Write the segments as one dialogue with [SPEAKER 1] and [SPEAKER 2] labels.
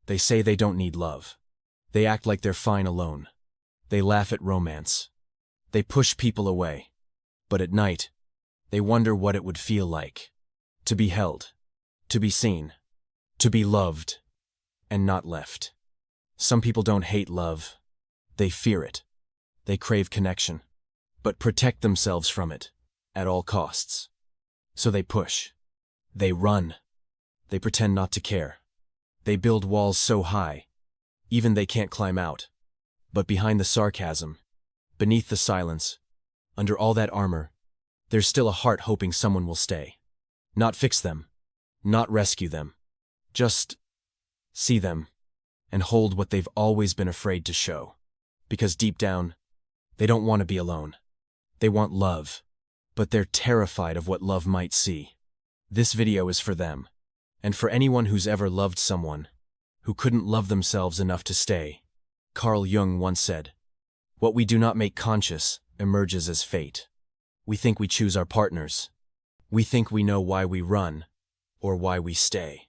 [SPEAKER 1] They say they don't need love. They act like they're fine alone. They laugh at romance. They push people away. But at night, they wonder what it would feel like to be held, to be seen, to be loved, and not left. Some people don't hate love. They fear it. They crave connection, but protect themselves from it at all costs. So they push. They run. They pretend not to care. They build walls so high, even they can't climb out. But behind the sarcasm, beneath the silence, under all that armor, there's still a heart hoping someone will stay. Not fix them, not rescue them, just see them and hold what they've always been afraid to show. Because deep down, they don't want to be alone. They want love, but they're terrified of what love might see. This video is for them, and for anyone who's ever loved someone who couldn't love themselves enough to stay. Carl Jung once said, "What we do not make conscious emerges as fate." We think we choose our partners. We think we know why we run or why we stay.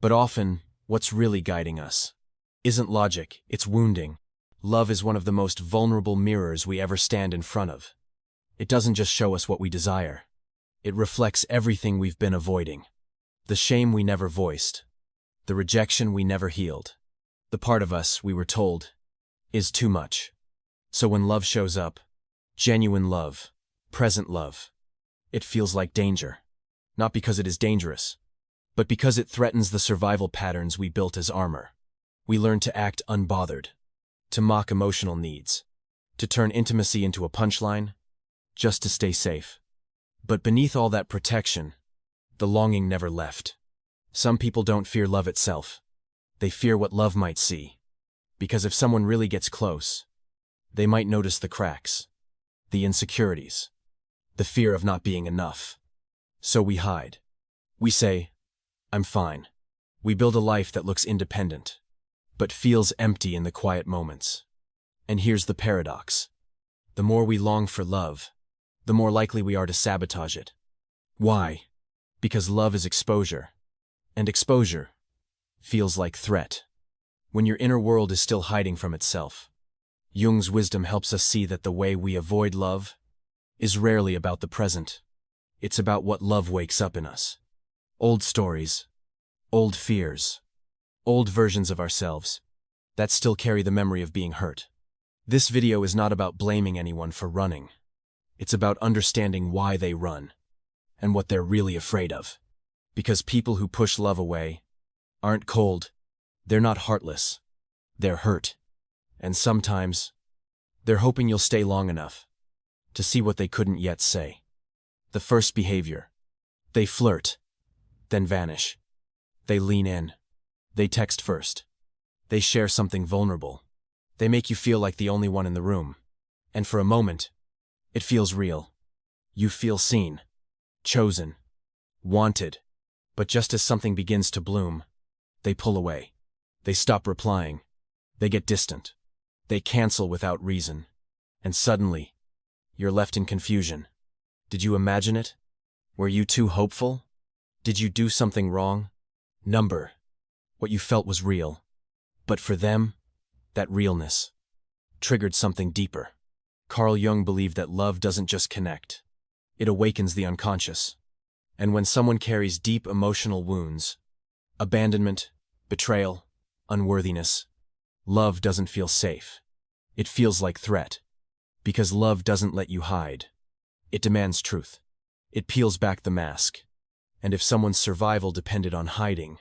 [SPEAKER 1] But often, what's really guiding us isn't logic, it's wounding. Love is one of the most vulnerable mirrors we ever stand in front of. It doesn't just show us what we desire. It reflects everything we've been avoiding. The shame we never voiced. The rejection we never healed. The part of us we were told is too much. So when love shows up, genuine love, present love, it feels like danger. Not because it is dangerous, but because it threatens the survival patterns we built as armor. We learn to act unbothered, to mock emotional needs, to turn intimacy into a punchline, just to stay safe. But beneath all that protection, the longing never left. Some people don't fear love itself. They fear what love might see. Because if someone really gets close, they might notice the cracks, the insecurities, the fear of not being enough. So we hide. We say, "I'm fine." We build a life that looks independent, but feels empty in the quiet moments. And here's the paradox. The more we long for love, the more likely we are to sabotage it. Why? Because love is exposure, and exposure feels like threat. When your inner world is still hiding from itself, Jung's wisdom helps us see that the way we avoid love is rarely about the present. It's about what love wakes up in us. Old stories, old fears, old versions of ourselves that still carry the memory of being hurt. This video is not about blaming anyone for running. It's about understanding why they run and what they're really afraid of. Because people who push love away aren't cold. They're not heartless. They're hurt. And sometimes, they're hoping you'll stay long enough to see what they couldn't yet say. The first behavior. They flirt, then vanish. They lean in. They text first. They share something vulnerable. They make you feel like the only one in the room. And for a moment, it feels real. You feel seen, chosen, wanted. But just as something begins to bloom, they pull away. They stop replying. They get distant. They cancel without reason. And suddenly, you're left in confusion. Did you imagine it? Were you too hopeful? Did you do something wrong? What you felt was real. But for them, that realness triggered something deeper. Carl Jung believed that love doesn't just connect. It awakens the unconscious. And when someone carries deep emotional wounds, abandonment, betrayal, unworthiness, love doesn't feel safe. It feels like threat. Because love doesn't let you hide. It demands truth. It peels back the mask. And if someone's survival depended on hiding,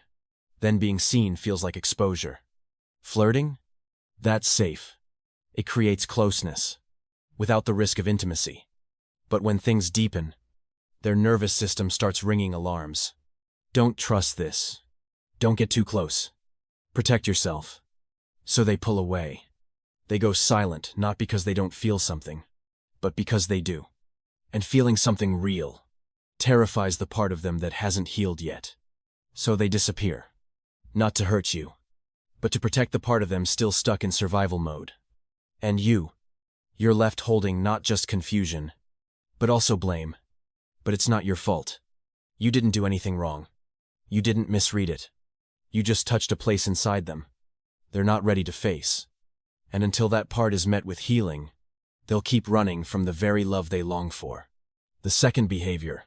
[SPEAKER 1] then being seen feels like exposure. Flirting? That's safe. It creates closeness, without the risk of intimacy. But when things deepen, their nervous system starts ringing alarms. Don't trust this. Don't get too close. Protect yourself. So they pull away. They go silent, not because they don't feel something, but because they do. And feeling something real terrifies the part of them that hasn't healed yet. So they disappear. Not to hurt you, but to protect the part of them still stuck in survival mode. And you're left holding not just confusion, but also blame. But it's not your fault. You didn't do anything wrong. You didn't misread it. You just touched a place inside them they're not ready to face. And until that part is met with healing, they'll keep running from the very love they long for. The second behavior.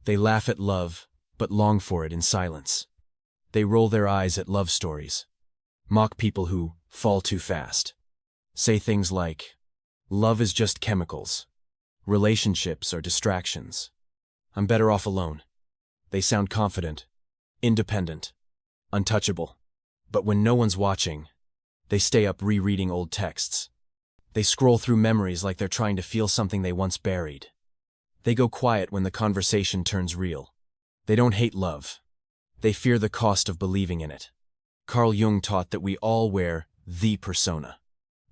[SPEAKER 1] They laugh at love, but long for it in silence. They roll their eyes at love stories, mock people who fall too fast, say things like, "Love is just chemicals. Relationships are distractions. I'm better off alone." They sound confident, independent, untouchable. But when no one's watching, they stay up rereading old texts. They scroll through memories like they're trying to feel something they once buried. They go quiet when the conversation turns real. They don't hate love. They fear the cost of believing in it. Carl Jung taught that we all wear the persona,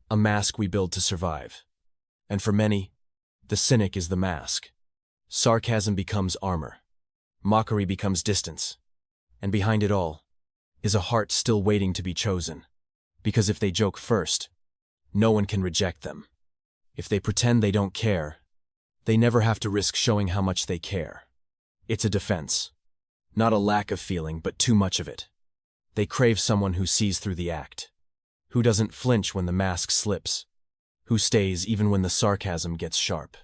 [SPEAKER 1] a mask we build to survive. And for many, the cynic is the mask. Sarcasm becomes armor. Mockery becomes distance. And behind it all is a heart still waiting to be chosen. Because if they joke first, no one can reject them. If they pretend they don't care, they never have to risk showing how much they care. It's a defense. Not a lack of feeling, but too much of it. They crave someone who sees through the act, who doesn't flinch when the mask slips, who stays even when the sarcasm gets sharp.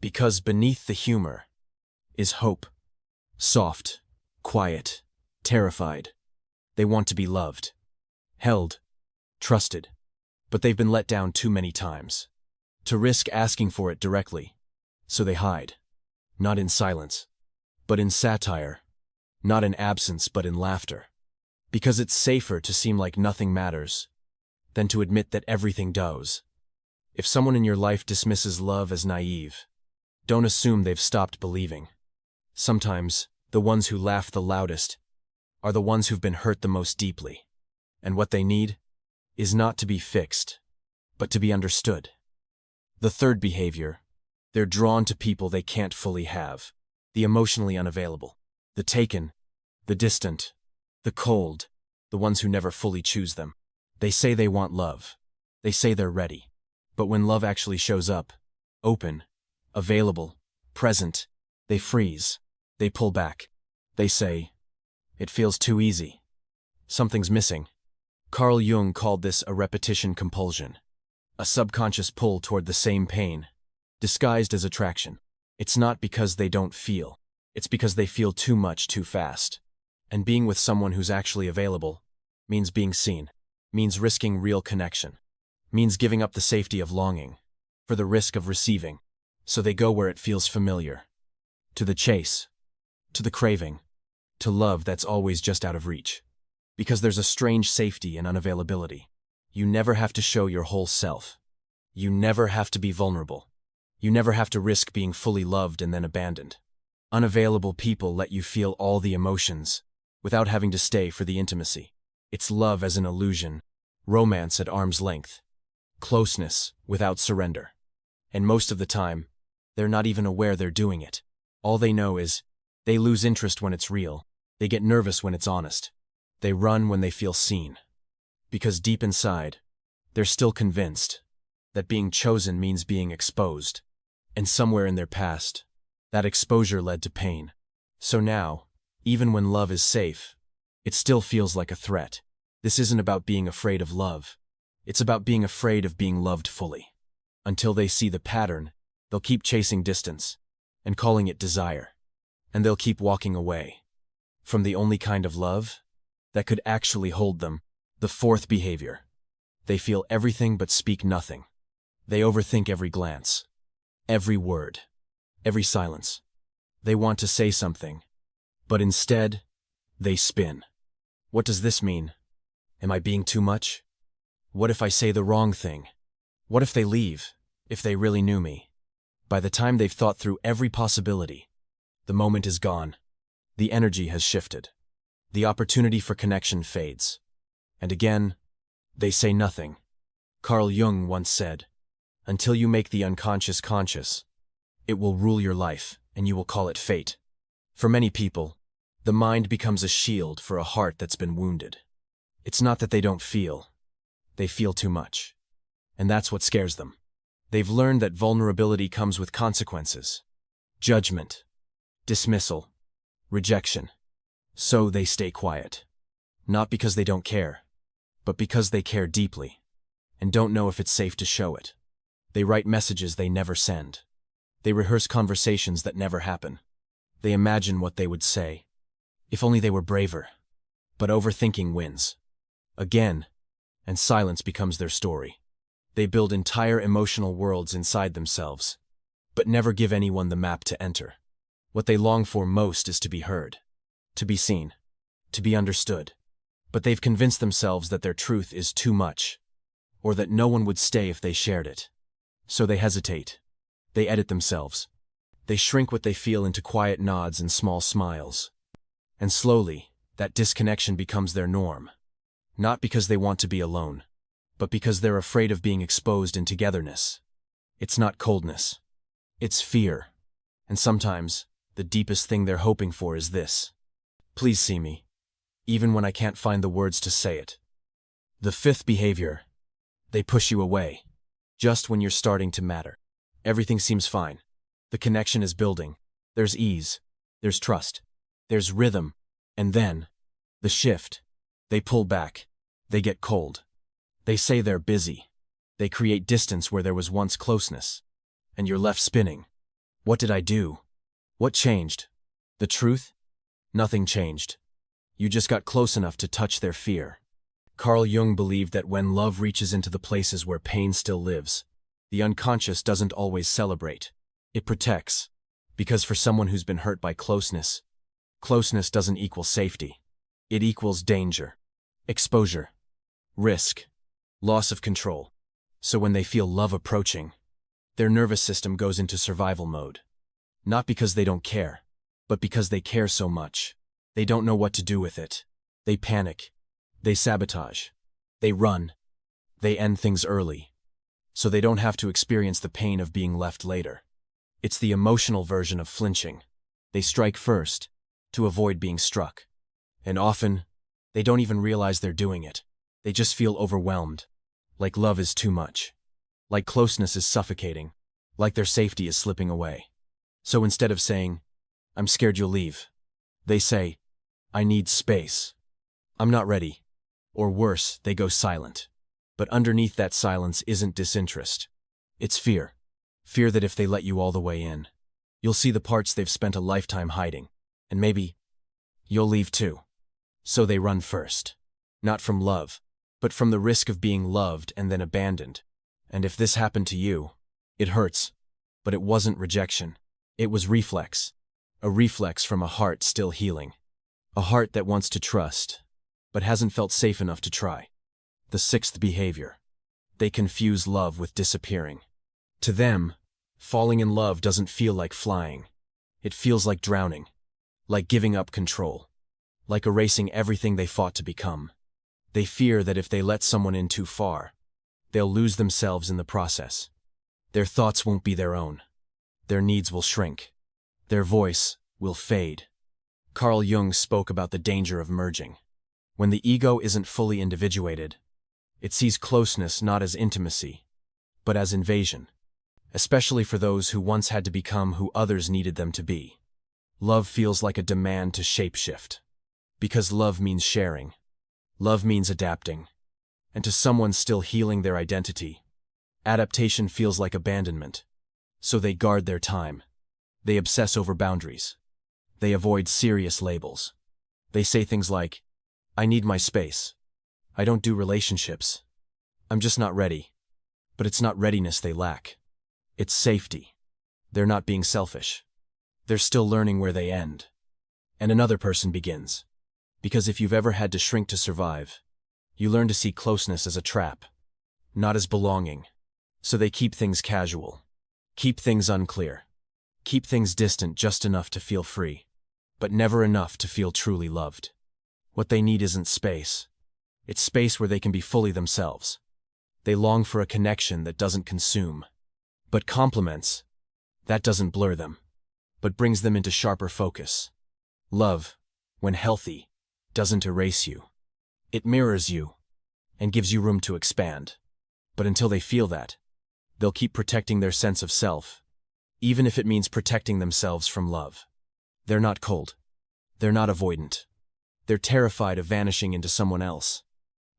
[SPEAKER 1] Because beneath the humor is hope. Soft, quiet, terrified. They want to be loved, held, trusted. But they've been let down too many times to risk asking for it directly. So they hide, not in silence, but in satire, not in absence, but in laughter. Because it's safer to seem like nothing matters than to admit that everything does. If someone in your life dismisses love as naive, don't assume they've stopped believing. Sometimes, the ones who laugh the loudest are the ones who've been hurt the most deeply. And what they need is not to be fixed, but to be understood. The third behavior. They're drawn to people they can't fully have, the emotionally unavailable, the taken, the distant, the cold, the ones who never fully choose them. They say they want love. They say they're ready. But when love actually shows up, open, available, present, they freeze. They pull back. They say, "It feels too easy. Something's missing." Carl Jung called this a repetition compulsion, a subconscious pull toward the same pain, disguised as attraction. It's not because they don't feel. It's because they feel too much too fast. And being with someone who's actually available means being seen, means risking real connection, means giving up the safety of longing for the risk of receiving. So they go where it feels familiar, to the chase, to the craving, to love that's always just out of reach. Because there's a strange safety in unavailability. You never have to show your whole self. You never have to be vulnerable. You never have to risk being fully loved and then abandoned. Unavailable people let you feel all the emotions without having to stay for the intimacy. It's love as an illusion, romance at arm's length, closeness without surrender. And most of the time, they're not even aware they're doing it. All they know is they lose interest when it's real. They get nervous when it's honest. They run when they feel seen. Because deep inside, they're still convinced that being chosen means being exposed. And somewhere in their past, that exposure led to pain. So now, even when love is safe, it still feels like a threat. This isn't about being afraid of love. It's about being afraid of being loved fully. Until they see the pattern, they'll keep chasing distance and calling it desire. And they'll keep walking away from the only kind of love that could actually hold them. The fourth behavior. They feel everything but speak nothing. They overthink every glance, every word, every silence. They want to say something, but instead, they spin. What does this mean? Am I being too much? What if I say the wrong thing? What if they leave, if they really knew me? By the time they've thought through every possibility, the moment is gone. The energy has shifted. The opportunity for connection fades. And again, they say nothing. Carl Jung once said, "Until you make the unconscious conscious, it will rule your life, and you will call it fate." For many people, the mind becomes a shield for a heart that's been wounded. It's not that they don't feel. They feel too much. And that's what scares them. They've learned that vulnerability comes with consequences. Judgment, dismissal, rejection. So they stay quiet. Not because they don't care, but because they care deeply and don't know if it's safe to show it. They write messages they never send. They rehearse conversations that never happen. They imagine what they would say. If only they were braver. But overthinking wins. Again, and silence becomes their story. They build entire emotional worlds inside themselves, but never give anyone the map to enter. What they long for most is to be heard, to be seen, to be understood. But they've convinced themselves that their truth is too much, or that no one would stay if they shared it. So they hesitate. They edit themselves. They shrink what they feel into quiet nods and small smiles. And slowly, that disconnection becomes their norm. Not because they want to be alone, but because they're afraid of being exposed in togetherness. It's not coldness. It's fear. And sometimes, the deepest thing they're hoping for is this: please see me, even when I can't find the words to say it. The fifth behavior: they push you away, just when you're starting to matter. Everything seems fine. The connection is building. There's ease. There's trust. There's rhythm. And then, the shift. They pull back. They get cold. They say they're busy. They create distance where there was once closeness. And you're left spinning. What did I do? What changed? The truth? Nothing changed. You just got close enough to touch their fear. Carl Jung believed that when love reaches into the places where pain still lives, the unconscious doesn't always celebrate. It protects. Because for someone who's been hurt by closeness, closeness doesn't equal safety. It equals danger, exposure, risk, loss of control. So when they feel love approaching, their nervous system goes into survival mode. Not because they don't care, but because they care so much. They don't know what to do with it. They panic. They sabotage. They run. They end things early, so they don't have to experience the pain of being left later. It's the emotional version of flinching. They strike first, to avoid being struck. And often, they don't even realize they're doing it. They just feel overwhelmed, like love is too much, like closeness is suffocating, like their safety is slipping away. So instead of saying, "I'm scared you'll leave," they say, "I need space. I'm not ready." Or worse, they go silent. But underneath that silence isn't disinterest. It's fear. Fear that if they let you all the way in, you'll see the parts they've spent a lifetime hiding. And maybe you'll leave too. So they run first. Not from love, but from the risk of being loved and then abandoned. And if this happened to you, it hurts. But it wasn't rejection. It was reflex. A reflex from a heart still healing. A heart that wants to trust, but hasn't felt safe enough to try. The sixth behavior: they confuse love with disappearing. To them, falling in love doesn't feel like flying. It feels like drowning, like giving up control, like erasing everything they fought to become. They fear that if they let someone in too far, they'll lose themselves in the process. Their thoughts won't be their own. Their needs will shrink. Their voice will fade. Carl Jung spoke about the danger of merging. When the ego isn't fully individuated, it sees closeness not as intimacy, but as invasion, especially for those who once had to become who others needed them to be. Love feels like a demand to shapeshift, because love means sharing. Love means adapting. And to someone still healing their identity, adaptation feels like abandonment. So they guard their time. They obsess over boundaries. They avoid serious labels. They say things like, "I need my space. I don't do relationships. I'm just not ready." But it's not readiness they lack. It's safety. They're not being selfish. They're still learning where they end. And another person begins. Because if you've ever had to shrink to survive, you learn to see closeness as a trap, not as belonging. So they keep things casual. Keep things unclear. Keep things distant just enough to feel free, but never enough to feel truly loved. What they need isn't space. It's space where they can be fully themselves. They long for a connection that doesn't consume, but complements. That doesn't blur them, but brings them into sharper focus. Love, when healthy, doesn't erase you. It mirrors you and gives you room to expand. But until they feel that, they'll keep protecting their sense of self, even if it means protecting themselves from love. They're not cold. They're not avoidant. They're terrified of vanishing into someone else.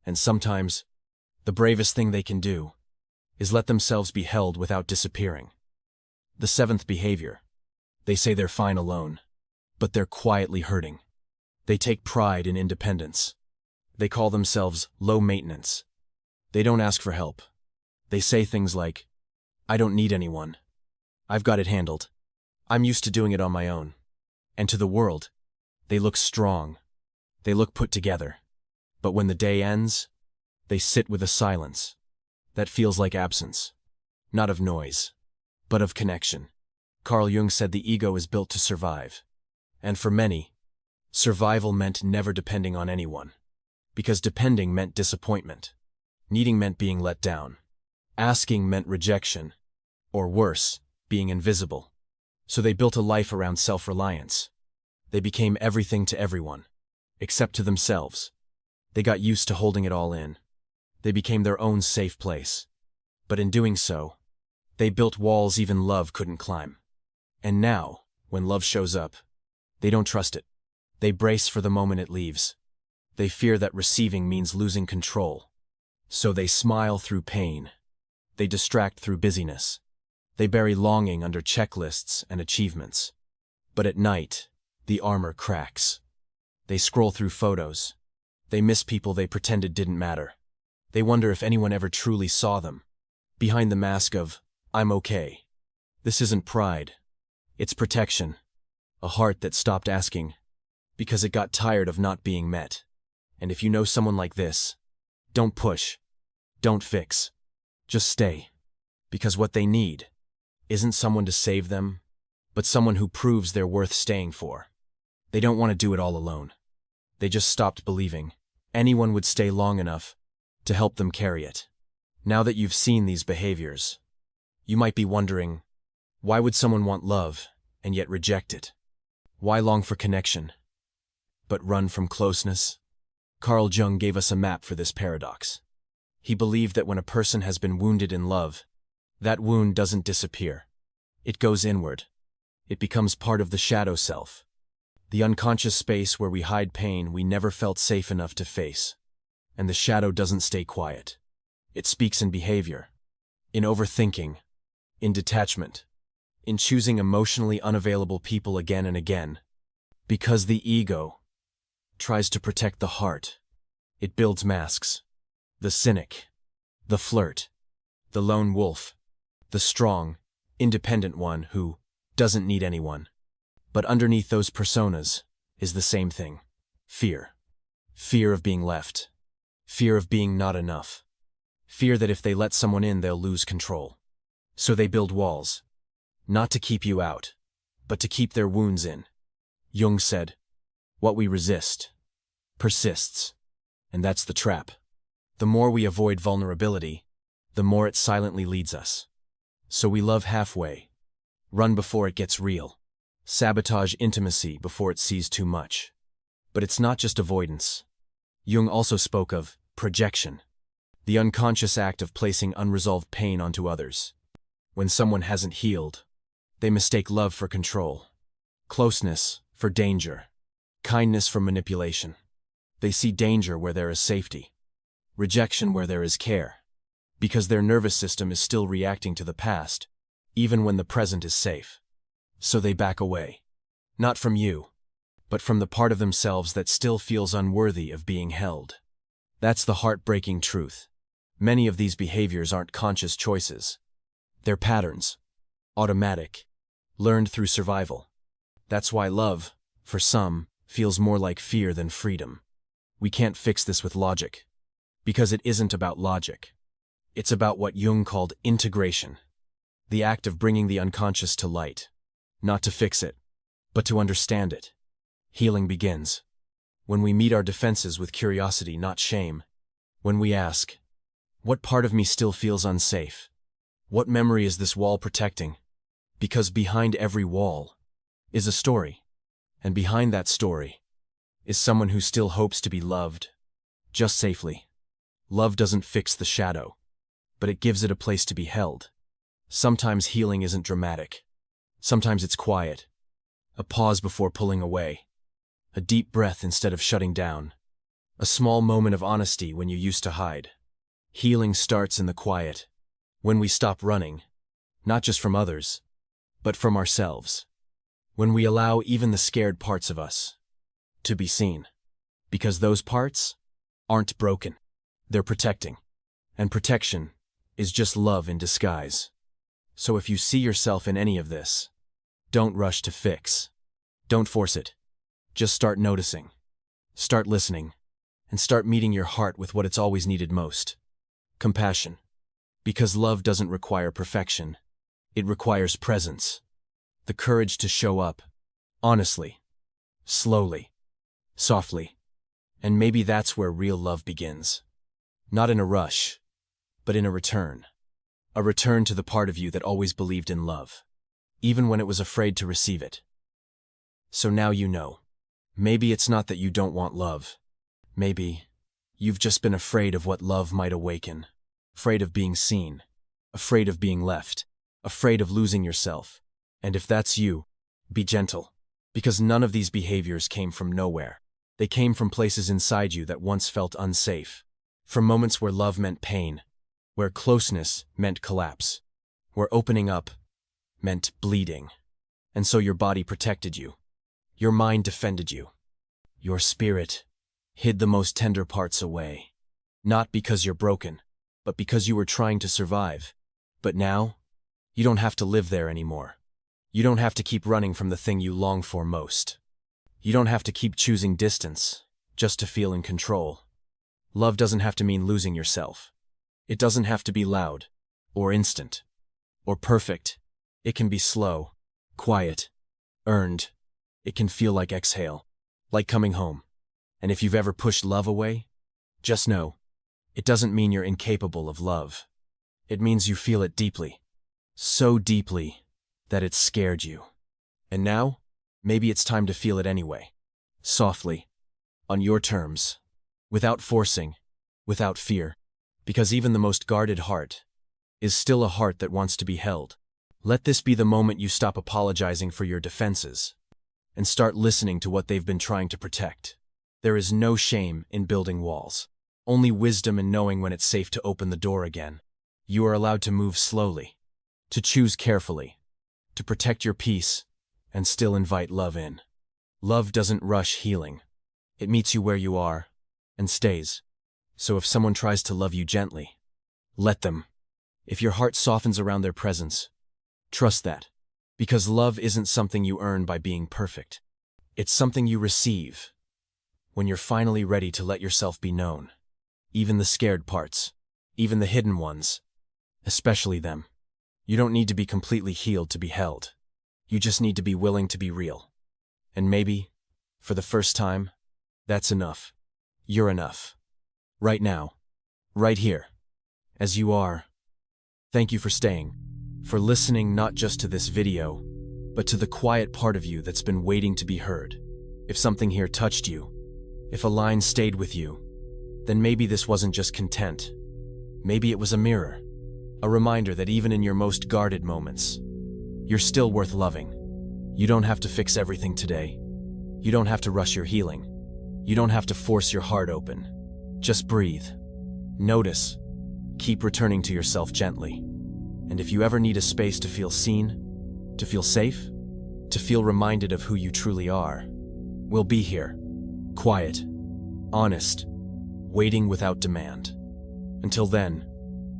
[SPEAKER 1] And sometimes, the bravest thing they can do is let themselves be held without disappearing. The seventh behavior. They say they're fine alone, but they're quietly hurting. They take pride in independence. They call themselves low maintenance. They don't ask for help. They say things like, "I don't need anyone. I've got it handled. I'm used to doing it on my own." And to the world, they look strong. They look put together. But when the day ends, they sit with a silence that feels like absence, not of noise, but of connection. Carl Jung said the ego is built to survive. And for many, survival meant never depending on anyone. Because depending meant disappointment. Needing meant being let down. Asking meant rejection. Or worse, being invisible. So they built a life around self-reliance. They became everything to everyone, except to themselves. They got used to holding it all in. They became their own safe place. But in doing so, they built walls even love couldn't climb. And now, when love shows up, they don't trust it. They brace for the moment it leaves. They fear that receiving means losing control. So they smile through pain. They distract through busyness. They bury longing under checklists and achievements. But at night, the armor cracks. They scroll through photos. They miss people they pretended didn't matter. They wonder if anyone ever truly saw them. Behind the mask of, "I'm okay." This isn't pride. It's protection. A heart that stopped asking because it got tired of not being met. And if you know someone like this, don't push. Don't fix. Just stay. Because what they need isn't someone to save them, but someone who proves they're worth staying for. They don't want to do it all alone. They just stopped believing anyone would stay long enough to help them carry it. Now that you've seen these behaviors, you might be wondering, why would someone want love and yet reject it? Why long for connection, but run from closeness? Carl Jung gave us a map for this paradox. He believed that when a person has been wounded in love, that wound doesn't disappear. It goes inward. It becomes part of the shadow self, the unconscious space where we hide pain we never felt safe enough to face. And the shadow doesn't stay quiet. It speaks in behavior, in overthinking, in detachment, in choosing emotionally unavailable people again and again. Because the ego tries to protect the heart, it builds masks. The cynic, the flirt, the lone wolf, the strong, independent one who doesn't need anyone. But underneath those personas is the same thing. Fear. Fear of being left. Fear of being not enough. Fear that if they let someone in, they'll lose control. So they build walls. Not to keep you out, but to keep their wounds in. Jung said, "What we resist persists." And that's the trap. The more we avoid vulnerability, the more it silently leads us. So we love halfway, run before it gets real, sabotage intimacy before it sees too much. But it's not just avoidance. Jung also spoke of projection, the unconscious act of placing unresolved pain onto others. When someone hasn't healed, they mistake love for control, closeness for danger, kindness for manipulation. They see danger where there is safety, rejection where there is care, because their nervous system is still reacting to the past, even when the present is safe. So they back away, not from you, but from the part of themselves that still feels unworthy of being held. That's the heartbreaking truth. Many of these behaviors aren't conscious choices. They're patterns, automatic, learned through survival. That's why love, for some, feels more like fear than freedom. We can't fix this with logic, because it isn't about logic. It's about what Jung called integration, the act of bringing the unconscious to light, not to fix it, but to understand it. Healing begins when we meet our defenses with curiosity, not shame. When we ask, what part of me still feels unsafe? What memory is this wall protecting? Because behind every wall is a story, and behind that story is someone who still hopes to be loved, just safely. Love doesn't fix the shadow, but it gives it a place to be held. Sometimes healing isn't dramatic. Sometimes it's quiet. A pause before pulling away. A deep breath instead of shutting down. A small moment of honesty when you used to hide. Healing starts in the quiet, when we stop running, not just from others, but from ourselves. When we allow even the scared parts of us to be seen. Because those parts aren't broken. They're protecting. And protection is just love in disguise. So if you see yourself in any of this, don't rush to fix. Don't force it. Just start noticing. Start listening. And start meeting your heart with what it's always needed most. Compassion. Because love doesn't require perfection. It requires presence. The courage to show up. Honestly. Slowly. Softly. And maybe that's where real love begins. Not in a rush, but in a return. A return to the part of you that always believed in love, even when it was afraid to receive it. So now you know. Maybe it's not that you don't want love. Maybe you've just been afraid of what love might awaken. Afraid of being seen. Afraid of being left. Afraid of losing yourself. And if that's you, be gentle. Because none of these behaviors came from nowhere. They came from places inside you that once felt unsafe. From moments where love meant pain. Where closeness meant collapse. Where opening up meant bleeding. And so your body protected you. Your mind defended you. Your spirit hid the most tender parts away. Not because you're broken, but because you were trying to survive. But now, you don't have to live there anymore. You don't have to keep running from the thing you long for most. You don't have to keep choosing distance, just to feel in control. Love doesn't have to mean losing yourself. It doesn't have to be loud, or instant, or perfect. It can be slow, quiet, earned. It can feel like exhale, like coming home. And if you've ever pushed love away, just know, it doesn't mean you're incapable of love. It means you feel it deeply. So deeply that it scared you. And now, maybe it's time to feel it anyway. Softly. On your terms. Without forcing. Without fear. Because even the most guarded heart is still a heart that wants to be held. Let this be the moment you stop apologizing for your defenses and start listening to what they've been trying to protect. There is no shame in building walls. Only wisdom in knowing when it's safe to open the door again. You are allowed to move slowly. To choose carefully. To protect your peace and still invite love in. Love doesn't rush healing. It meets you where you are and stays. So if someone tries to love you gently, let them. If your heart softens around their presence, trust that. Because love isn't something you earn by being perfect. It's something you receive when you're finally ready to let yourself be known. Even the scared parts, even the hidden ones, especially them. You don't need to be completely healed to be held. You just need to be willing to be real. And maybe, for the first time, that's enough. You're enough. Right now. Right here. As you are. Thank you for staying. For listening not just to this video, but to the quiet part of you that's been waiting to be heard. If something here touched you, if a line stayed with you, then maybe this wasn't just content. Maybe it was a mirror. A reminder that even in your most guarded moments, you're still worth loving. You don't have to fix everything today. You don't have to rush your healing. You don't have to force your heart open. Just breathe. Notice. Keep returning to yourself gently. And if you ever need a space to feel seen, to feel safe, to feel reminded of who you truly are, we'll be here. Quiet. Honest. Waiting without demand. Until then,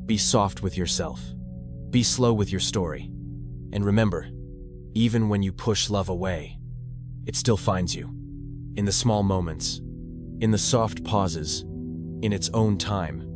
[SPEAKER 1] be soft with yourself. Be slow with your story. And remember, even when you push love away, it still finds you. In the small moments, in the soft pauses, in its own time.